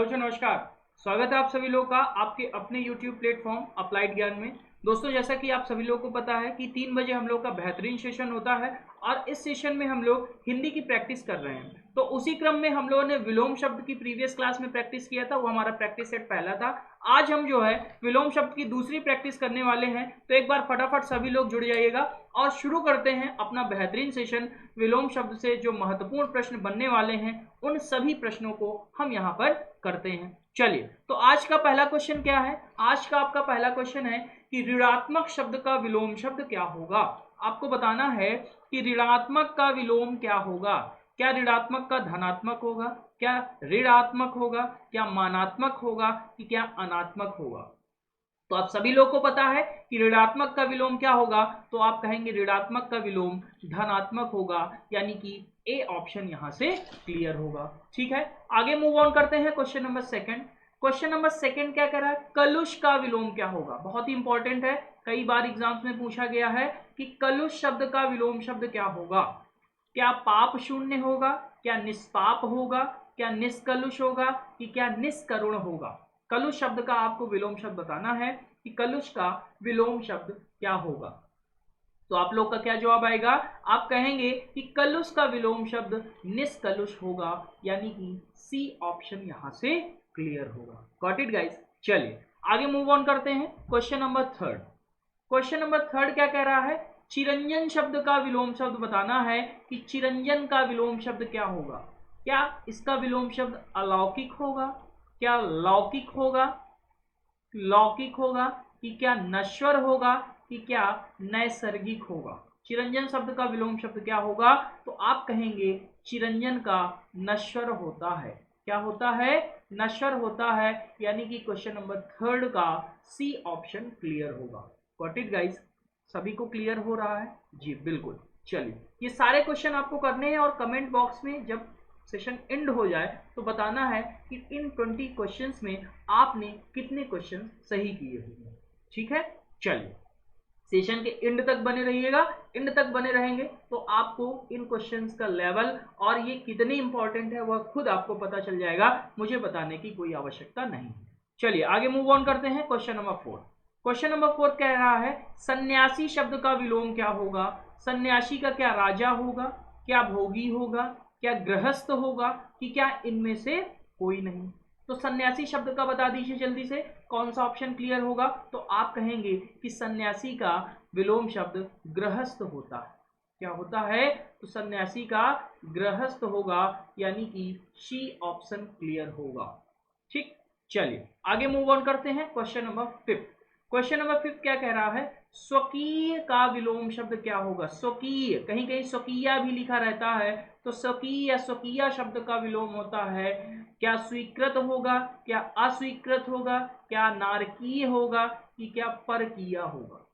Hello जी, नमस्कार। स्वागत है आप सभी लोगों का आपके अपने YouTube प्लेटफॉर्म अप्लाइड ज्ञान में। दोस्तों, जैसा कि आप सभी लोगों को पता है कि 3 बजे हम लोग का बेहतरीन सेशन होता है और इस सेशन में हम लोग हिंदी की प्रैक्टिस कर रहे हैं। तो उसी क्रम में हम लोगों ने विलोम शब्द की प्रीवियस क्लास में प्रैक्टिस किया था, वो हमारा प्रैक्टिस सेट पहला था। आज हम जो है विलोम शब्द की दूसरी प्रैक्टिस करने वाले हैं। तो एक बार फटाफट सभी लोग जुड़ जाइएगा और शुरू करते हैं अपना बेहतरीन सेशन। विलोम शब्द से जो महत्वपूर्ण प्रश्न बनने वाले हैं उन सभी प्रश्नों को हम यहाँ पर करते हैं। चलिए, तो आज का पहला क्वेश्चन क्या है? आज का आपका पहला क्वेश्चन है कि ऋणात्मक शब्द का विलोम शब्द क्या होगा। आपको बताना है कि ऋणात्मक का विलोम क्या होगा। क्या ऋणात्मक का धनात्मक होगा, क्या ऋणात्मक होगा, क्या मानात्मक होगा, कि क्या अनात्मक होगा। तो आप सभी लोग को पता है कि ऋणात्मक का विलोम क्या होगा, तो आप कहेंगे ऋणात्मक का विलोम धनात्मक होगा, यानी कि ए ऑप्शन यहां से क्लियर होगा। ठीक है, आगे मूव ऑन करते हैं question number second. Question number second क्या कह रहा है? कलुष का विलोम क्या होगा। बहुत ही इंपॉर्टेंट है, कई बार एग्जाम्स में पूछा गया है कि कलुष शब्द का विलोम शब्द क्या होगा। क्या पाप शून्य होगा, क्या निष्पाप होगा, क्या निष्कलुष होगा, कि क्या निष्करुण होगा। कलुष शब्द का आपको विलोम शब्द बताना है कि कलुष का विलोम शब्द क्या होगा। तो आप लोग का क्या जवाब आएगा? आप कहेंगे कि कलुष का विलोम शब्द निष्कलुष होगा, यानी कि सी ऑप्शन यहां से क्लियर होगा। Got it guys. चलिए आगे मूव ऑन करते हैं question number third. Question number third क्या कह रहा है? चिरंजन शब्द का विलोम शब्द बताना है कि चिरंजन का विलोम शब्द क्या होगा। क्या इसका विलोम शब्द अलौकिक होगा, क्या लौकिक होगा, लौकिक होगा, कि क्या नश्वर होगा, कि क्या नैसर्गिक होगा। चिरंजन शब्द का विलोम शब्द क्या होगा? तो आप कहेंगे चिरंजन का नश्वर होता है। क्या होता है? नश्वर होता है, यानी कि क्वेश्चन नंबर थर्ड का सी ऑप्शन क्लियर होगा। Got it guys. सभी को क्लियर हो रहा है जी? बिल्कुल। चलिए, ये सारे क्वेश्चन आपको करने हैं और कमेंट बॉक्स में जब सेशन एंड हो जाए तो बताना है कि इन 20 क्वेश्चंस में आपने कितने क्वेश्चन सही किए होंगे। ठीक है, चलिए सेशन के एंड तक बने रहिएगा। एंड तक बने रहेंगे तो आपको इन क्वेश्चंस का लेवल और ये कितने इंपॉर्टेंट है वह खुद आपको पता चल जाएगा, मुझे बताने की कोई आवश्यकता नहीं है। चलिए आगे मूव ऑन करते हैं क्वेश्चन नंबर 4। क्वेश्चन नंबर 4 कह रहा है सन्यासी शब्द का विलोम क्या होगा। सन्यासी का क्या राजा होगा, क्या भोगी होगा, क्या गृहस्थ होगा, कि क्या इनमें से कोई नहीं। तो सन्यासी शब्द का बता दीजिए जल्दी से, कौन सा ऑप्शन क्लियर होगा। तो आप कहेंगे कि सन्यासी का विलोम शब्द गृहस्थ होता है। क्या होता है? तो सन्यासी का गृहस्थ होगा, यानी कि सी ऑप्शन क्लियर होगा। ठीक, चलिए आगे मूव ऑन करते हैं क्वेश्चन नंबर 5। क्वेश्चन नंबर 5 क्या कह रहा है? स्वकीय का विलोम शब्द क्या होगा। स्वकीय, कहीं कहीं स्वकीय भी लिखा रहता है, तो स्वकीय या स्वकीय शब्द का विलोम होता है क्या स्वीकृत होगा, क्या अस्वीकृत होगा, क्या नारकीय होगा, कि क्या परकीय होगा।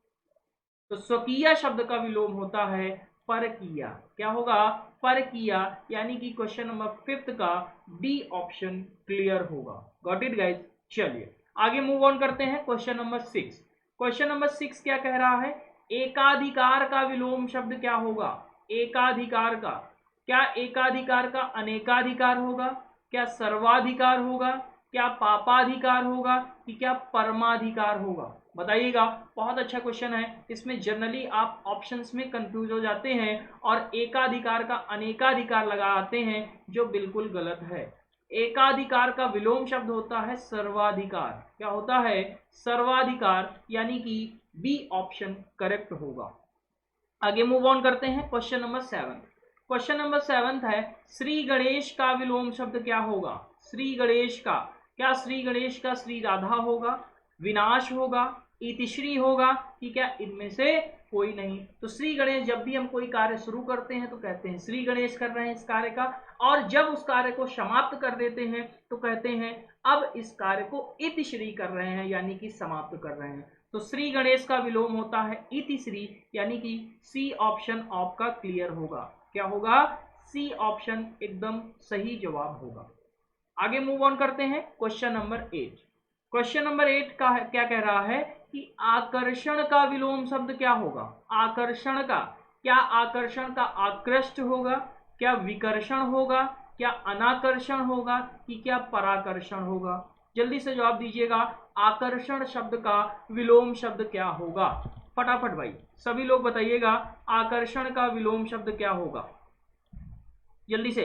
तो स्वकीय शब्द का विलोम होता है परकीय। क्या होगा? परकीय, यानी कि क्वेश्चन नंबर 5 का डी ऑप्शन क्लियर होगा। Got it guys. चलिए आगे मूव ऑन करते हैं क्वेश्चन नंबर 6। क्वेश्चन नंबर 6 क्या कह रहा है? एकाधिकार का विलोम शब्द क्या होगा। एकाधिकार का, क्या एकाधिकार का अनेकाधिकार होगा, क्या सर्वाधिकार होगा, क्या पापाधिकार होगा, कि क्या परमाधिकार होगा। बताइएगा, बहुत अच्छा क्वेश्चन है। इसमें जनरली आप ऑप्शंस में कंफ्यूज हो जाते हैं और एकाधिकार का अनेकाधिकार लगाते हैं, जो बिल्कुल गलत है। एकाधिकार का विलोम शब्द होता है सर्वाधिकार। क्या होता है? सर्वाधिकार, यानी कि बी ऑप्शन करेक्ट होगा। आगे मूव ऑन करते हैं क्वेश्चन नंबर 7। क्वेश्चन नंबर 7 है श्री गणेश का विलोम शब्द क्या होगा। श्री गणेश का, क्या श्री गणेश का श्री राधा होगा, विनाश होगा, इतिश्री होगा, कि क्या इनमें से कोई नहीं। तो श्री गणेश, जब भी हम कोई कार्य शुरू करते हैं तो कहते हैं श्री गणेश कर रहे हैं इस कार्य का, और जब उस कार्य को समाप्त कर देते हैं तो कहते हैं अब इस कार्य को इतिश्री कर रहे हैं, यानी कि समाप्त कर रहे हैं। तो श्री गणेश का विलोम होता है इतिश्री, यानी कि सी ऑप्शन आपका क्लियर होगा। क्या होगा? सी ऑप्शन एकदम सही जवाब होगा। आगे मूव ऑन करते हैं क्वेश्चन नंबर 8। क्वेश्चन नंबर 8 का क्या कह रहा है कि आकर्षण का विलोम शब्द क्या होगा। आकर्षण का, क्या आकर्षण का आकृष्ट होगा, क्या विकर्षण होगा, क्या अनाकर्षण होगा कि क्या पराकर्षण होगा? जल्दी से जवाब दीजिएगा। आकर्षण शब्द का विलोम शब्द क्या होगा? फटाफट भाई सभी लोग बताइएगा, आकर्षण का विलोम शब्द क्या होगा? जल्दी से।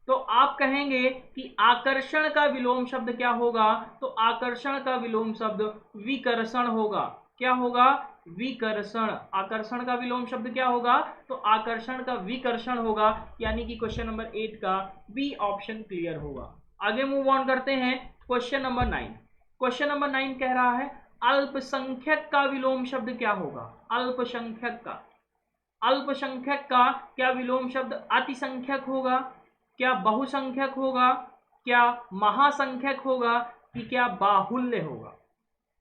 तो आप कहेंगे कि आकर्षण का विलोम शब्द क्या होगा? तो आकर्षण का विलोम शब्द विकर्षण होगा। क्या होगा? विकर्षण। आकर्षण का विलोम शब्द क्या होगा? तो आकर्षण का विकर्षण होगा, यानी कि क्वेश्चन नंबर 8 का बी ऑप्शन क्लियर होगा। आगे मूव ऑन करते हैं क्वेश्चन नंबर 9। क्वेश्चन नंबर 9 कह रहा है अल्पसंख्यक का विलोम शब्द क्या होगा? अल्पसंख्यक का। अल्पसंख्यक का क्या विलोम शब्द अतिसंख्यक होगा? क्या बहुसंख्यक होगा? क्या महासंख्यक होगा? कि क्या बाहुल्य होगा?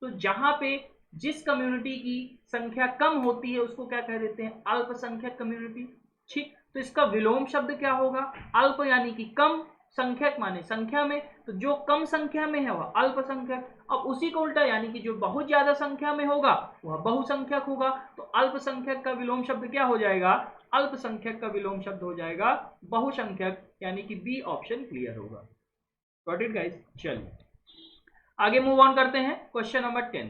तो जहां पे जिस कम्युनिटी की संख्या कम होती है उसको क्या कह देते हैं? अल्पसंख्यक कम्युनिटी। ठीक, तो इसका विलोम शब्द क्या होगा? अल्प यानी कि कम, संख्यक माने संख्या में, तो जो कम संख्या में है वह अल्पसंख्यक। अब उसी को उल्टा यानी कि जो बहुत ज्यादा संख्या में होगा वह बहुसंख्यक होगा। तो अल्पसंख्यक का विलोम शब्द क्या हो जाएगा? अल्पसंख्यक का विलोम शब्द हो जाएगा बहुसंख्यक, यानी कि बी ऑप्शन क्लियर होगा। Got it guys? चलिए आगे मूव ऑन करते हैं क्वेश्चन नंबर 10।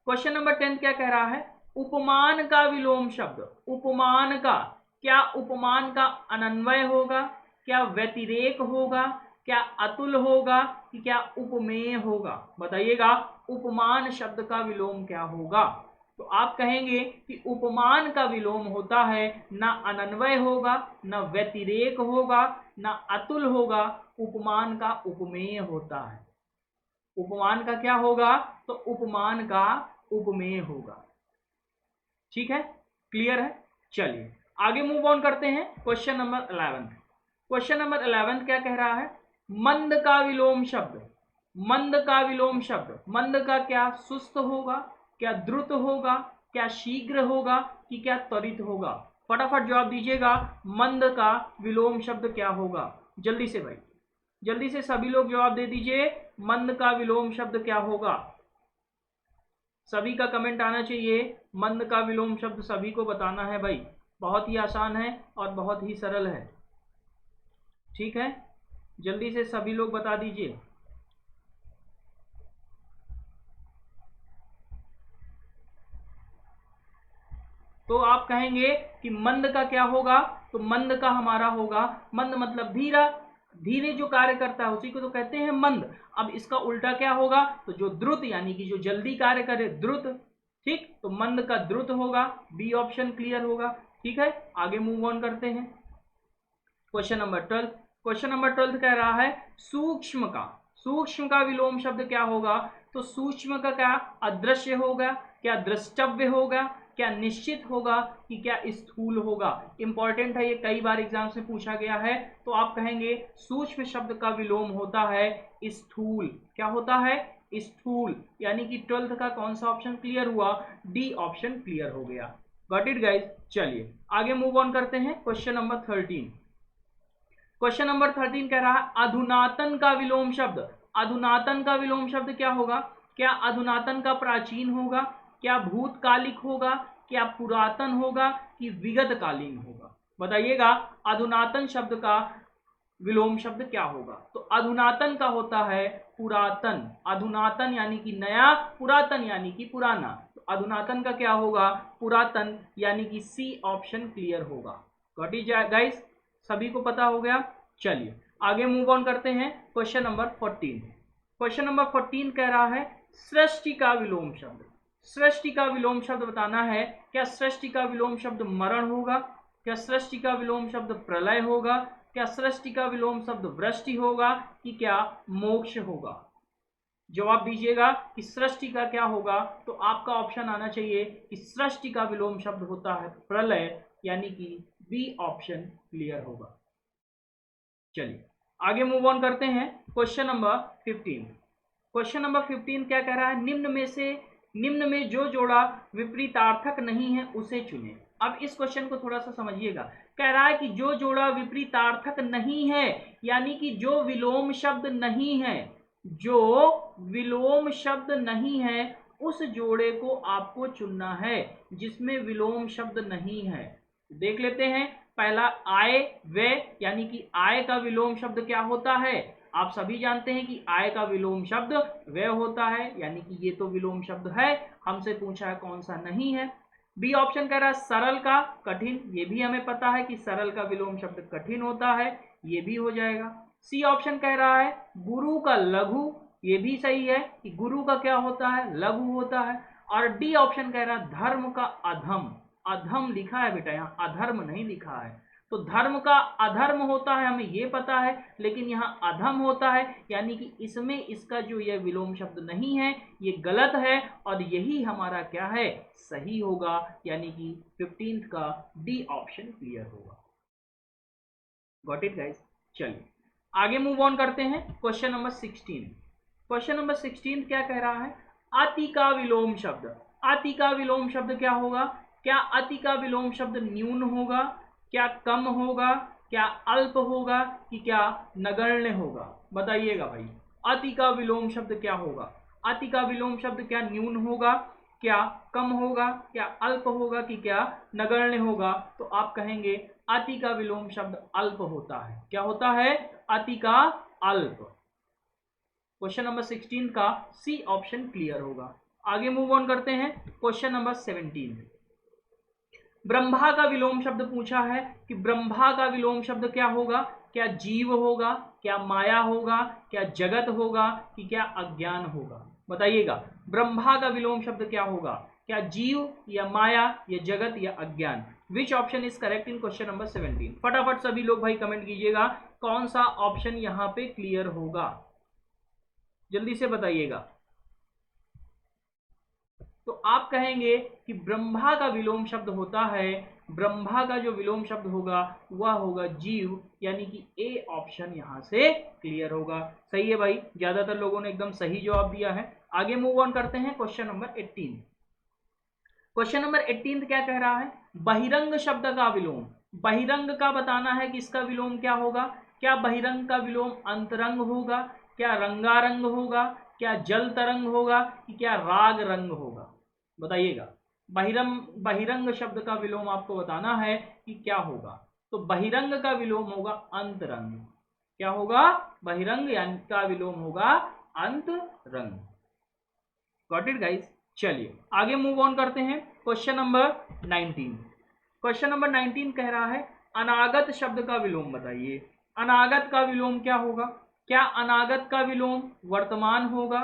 क्वेश्चन नंबर 10 क्या कह रहा है? उपमान का विलोम शब्द। उपमान का, क्या उपमान का अनन्वय होगा? क्या व्यतिरेक होगा? क्या अतुल होगा? कि क्या उपमेय होगा? बताइएगा उपमान शब्द का विलोम क्या होगा? तो आप कहेंगे कि उपमान का विलोम होता है ना अनन्वय होगा, ना व्यतिरेक होगा, ना अतुल होगा, उपमान का उपमेय होता है। उपमान का क्या होगा? तो उपमान का उपमेय होगा। ठीक है, क्लियर है? चलिए आगे मूव ऑन करते हैं क्वेश्चन नंबर 11। क्वेश्चन नंबर 11 क्या कह रहा है? मंद का विलोम शब्द। मंद का विलोम शब्द, मंद का क्या सुस्त होगा? क्या द्रुत होगा? क्या शीघ्र होगा? कि क्या त्वरित होगा? फटाफट जवाब दीजिएगा, मंद का विलोम शब्द क्या होगा? जल्दी से भाई, जल्दी से सभी लोग जवाब दे दीजिए, मंद का विलोम शब्द क्या होगा? सभी का कमेंट आना चाहिए। मंद का विलोम शब्द सभी को बताना है भाई, बहुत ही आसान है और बहुत ही सरल है। ठीक है, जल्दी से सभी लोग बता दीजिए। तो आप कहेंगे कि मंद का क्या होगा? तो मंद का हमारा होगा, मंद मतलब धीरा, धीरे जो कार्य करता है उसी को तो कहते हैं मंद। अब इसका उल्टा क्या होगा? तो जो द्रुत यानी कि जो जल्दी कार्य करे, द्रुत। ठीक, तो मंद का द्रुत होगा, बी ऑप्शन क्लियर होगा। ठीक है, आगे मूव ऑन करते हैं क्वेश्चन नंबर 12। क्वेश्चन नंबर 12 कह रहा है सूक्ष्म का। सूक्ष्म का विलोम शब्द क्या होगा? तो सूक्ष्म का क्या अदृश्य होगा? क्या द्रष्टव्य होगा? क्या निश्चित होगा? कि क्या स्थूल होगा? इंपॉर्टेंट है, ये कई बार एग्जाम से पूछा गया है। तो आप कहेंगे सूक्ष्म शब्द का विलोम होता है स्थूल। क्या होता है? स्थूल, यानी कि 12th का कौन सा ऑप्शन क्लियर हुआ? डी ऑप्शन क्लियर हो गया। Got it guys? चलिए आगे मूव ऑन करते हैं क्वेश्चन नंबर 13। क्वेश्चन नंबर 13 कह रहा है अधुनातन का विलोम शब्द। अधुनातन का विलोम शब्द क्या होगा? क्या अधुनातन का प्राचीन होगा? क्या भूतकालिक होगा? क्या पुरातन होगा? कि विगतकालीन होगा? बताइएगा अधुनातन शब्द का विलोम शब्द क्या होगा? तो अधुनातन का होता है पुरातन। अधुनातन यानी कि नया, पुरातन यानी कि पुराना। तो अधुनातन का क्या होगा? पुरातन, यानी कि सी ऑप्शन क्लियर होगा। Got it guys? सभी को पता हो गया? चलिए आगे मूव ऑन करते हैं क्वेश्चन नंबर 14। क्वेश्चन नंबर 14 कह रहा है सृष्टि का विलोम शब्द। सृष्टि का विलोम शब्द बताना है। क्या सृष्टि का विलोम शब्द मरण होगा? क्या सृष्टि का विलोम शब्द प्रलय होगा? क्या सृष्टि का विलोम शब्द वृष्टि होगा? कि क्या मोक्ष होगा? जवाब दीजिएगा कि सृष्टि का क्या होगा? तो आपका ऑप्शन आना चाहिए कि सृष्टि का विलोम शब्द होता है प्रलय, यानी कि बी ऑप्शन क्लियर होगा। चलिए आगे मूव ऑन करते हैं क्वेश्चन नंबर 15। क्वेश्चन नंबर 15 क्या कह रहा है? निम्न में जो जोड़ा विपरीतार्थक नहीं है उसे चुने। अब इस क्वेश्चन को थोड़ा सा समझिएगा। कह रहा है कि जो जोड़ा विपरीतार्थक नहीं है, यानी कि जो विलोम शब्द नहीं है, जो विलोम शब्द नहीं है उस जोड़े को आपको चुनना है जिसमें विलोम शब्द नहीं है। देख लेते हैं पहला आय व्यय, यानी कि आय का विलोम शब्द क्या होता है? आप सभी जानते हैं कि आय का विलोम शब्द व्यय होता है, यानी कि ये तो विलोम शब्द है, हमसे पूछा है कौन सा नहीं है। बी ऑप्शन कह रहा है सरल का कठिन, ये भी हमें पता है कि सरल का विलोम शब्द कठिन होता है, ये भी हो जाएगा। सी ऑप्शन कह रहा है गुरु का लघु, ये भी सही है कि गुरु का क्या होता है? लघु होता है। और डी ऑप्शन कह रहा है धर्म का अधम, अधम लिखा है बेटा, यहाँ अधर्म नहीं लिखा है। तो धर्म का अधर्म होता है हमें ये पता है, लेकिन यहाँ अधम होता है, यानी कि इसमें इसका जो यह विलोम शब्द नहीं है, ये गलत है, और यही हमारा क्या है? सही होगा, यानी कि 15th का डी ऑप्शन क्लियर होगा। Got it guys? चलिए आगे मूव ऑन करते हैं। Question number 16। क्वेश्चन नंबर 16 क्या कह रहा है? अति का विलोम शब्द। अति का विलोम शब्द क्या होगा? क्या अति का विलोम शब्द न्यून होगा, क्या कम होगा, क्या अल्प होगा, कि क्या नगण्य होगा? बताइएगा भाई, अति का विलोम शब्द क्या होगा? अति का विलोम शब्द क्या न्यून होगा, क्या कम होगा, क्या अल्प होगा, कि क्या नगण्य होगा? तो आप कहेंगे अति का विलोम शब्द अल्प होता है। क्या होता है? अति का अल्प। क्वेश्चन नंबर 16 का सी ऑप्शन क्लियर होगा। आगे मूव ऑन करते हैं। Question number 17। ब्रह्मा का विलोम शब्द पूछा है कि ब्रह्मा का विलोम शब्द क्या होगा? क्या जीव होगा, क्या माया होगा, क्या जगत होगा, कि क्या अज्ञान होगा? बताइएगा, ब्रह्मा का विलोम शब्द क्या होगा? क्या जीव या माया या जगत या अज्ञान? Which option is correct in question number 17? फटाफट सभी लोग भाई कमेंट कीजिएगा, कौन सा ऑप्शन यहां पे क्लियर होगा, जल्दी से बताइएगा। तो आप कहेंगे कि ब्रह्मा का विलोम शब्द होता है, ब्रह्मा का जो विलोम शब्द होगा वह होगा जीव, यानी कि ए ऑप्शन यहां से क्लियर होगा। सही है भाई, ज्यादातर लोगों ने एकदम सही जवाब दिया है। आगे मूव ऑन करते हैं। Question number 18। क्वेश्चन नंबर 18 क्या कह रहा है? बहिरंग शब्द का विलोम। बहिरंग का बताना है कि इसका विलोम क्या होगा? क्या बहिरंग का विलोम अंतरंग होगा, क्या रंगारंग होगा, क्या जल तरंग होगा, कि क्या राग रंग होगा? बताइएगा, बहिरंग शब्द का विलोम आपको बताना है कि क्या होगा। तो बहिरंग का विलोम होगा अंतरंग। क्या होगा? बहिरंग यानी का विलोम होगा अंतरंग। Got it guys? चलिए आगे मूव ऑन करते हैं। Question number 19। क्वेश्चन नंबर 19 कह रहा है अनागत शब्द का विलोम बताइए। अनागत का विलोम क्या होगा? क्या अनागत का विलोम वर्तमान होगा,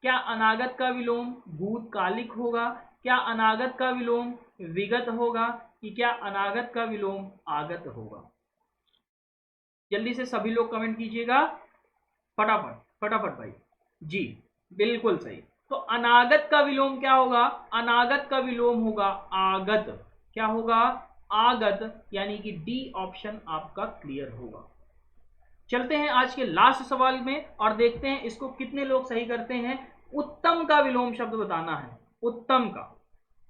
क्या अनागत का विलोम भूतकालिक होगा, क्या अनागत का विलोम विगत होगा, कि क्या अनागत का विलोम आगत होगा? जल्दी से सभी लोग कमेंट कीजिएगा, फटाफट फटाफट भाई। जी बिल्कुल सही। तो अनागत का विलोम क्या होगा? अनागत का विलोम होगा आगत। क्या होगा? आगत, यानी कि डी ऑप्शन आपका क्लियर होगा। चलते हैं आज के लास्ट सवाल में और देखते हैं इसको कितने लोग सही करते हैं। उत्तम का विलोम शब्द बताना है। उत्तम का,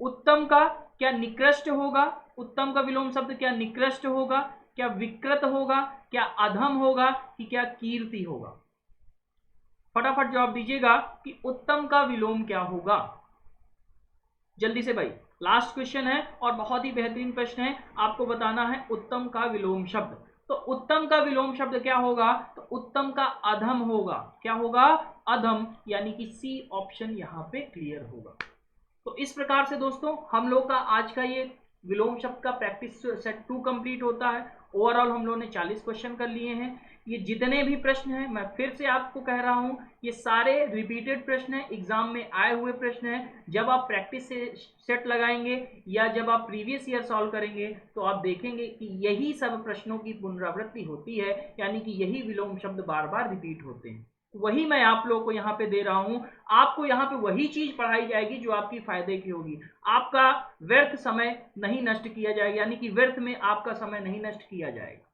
उत्तम का क्या निकृष्ट होगा? उत्तम का विलोम शब्द क्या निकृष्ट होगा, क्या विकृत होगा, क्या अधम होगा, कि क्या कीर्ति होगा? फटाफट जवाब दीजिएगा कि उत्तम का विलोम क्या होगा। जल्दी से भाई, लास्ट क्वेश्चन है और बहुत ही बेहतरीन प्रश्न है, आपको बताना है उत्तम का विलोम शब्द। तो उत्तम का विलोम शब्द क्या होगा? तो उत्तम का अधम होगा। क्या होगा? अधम, यानी कि सी ऑप्शन यहां पे क्लियर होगा। तो इस प्रकार से दोस्तों हम लोग का आज का ये विलोम शब्द का प्रैक्टिस सेट 2 कंप्लीट होता है। ओवरऑल हम लोगों ने 40 क्वेश्चन कर लिए हैं। ये जितने भी प्रश्न हैं, मैं फिर से आपको कह रहा हूं, ये सारे रिपीटेड प्रश्न हैं, एग्जाम में आए हुए प्रश्न हैं। जब आप प्रैक्टिस से सेट लगाएंगे या जब आप प्रीवियस ईयर सॉल्व करेंगे तो आप देखेंगे कि यही सब प्रश्नों की पुनरावृत्ति होती है, यानी कि यही विलोम शब्द बार बार रिपीट होते हैं। वही मैं आप लोगों को यहाँ पे दे रहा हूँ। आपको यहाँ पे वही चीज पढ़ाई जाएगी जो आपकी फायदे की होगी। आपका व्यर्थ समय नहीं नष्ट किया जाएगा, यानी कि व्यर्थ में आपका समय नहीं नष्ट किया जाएगा।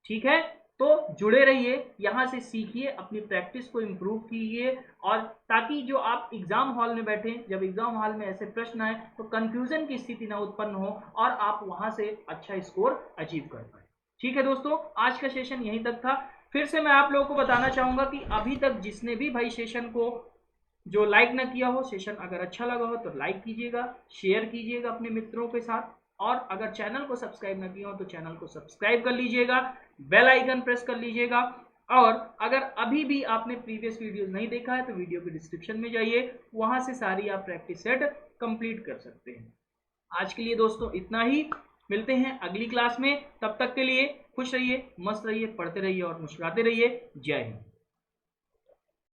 ठीक है, तो जुड़े रहिए, यहाँ से सीखिए, अपनी प्रैक्टिस को इम्प्रूव कीजिए, और ताकि जो आप एग्जाम हॉल में बैठे, जब एग्जाम हॉल में ऐसे प्रश्न आए तो कंफ्यूजन की स्थिति ना उत्पन्न हो और आप वहां से अच्छा स्कोर अचीव कर पाए। ठीक है दोस्तों, आज का सेशन यहीं तक था। फिर से मैं आप लोगों को बताना चाहूंगा कि अभी तक जिसने भी भाई सेशन को जो लाइक ना किया हो, सेशन अगर अच्छा लगा हो तो लाइक कीजिएगा, शेयर कीजिएगा अपने मित्रों के साथ, और अगर चैनल को सब्सक्राइब ना किया हो तो चैनल को सब्सक्राइब कर लीजिएगा, बेल आइकन प्रेस कर लीजिएगा। और अगर अभी भी आपने प्रीवियस वीडियोस नहीं देखा है तो वीडियो के डिस्क्रिप्शन में जाइए, वहां से सारी आप प्रैक्टिस सेट कंप्लीट कर सकते हैं। आज के लिए दोस्तों इतना ही, मिलते हैं अगली क्लास में। तब तक के लिए खुश रहिए, मस्त रहिए, पढ़ते रहिए और मुस्कुराते रहिए। जय हिंद।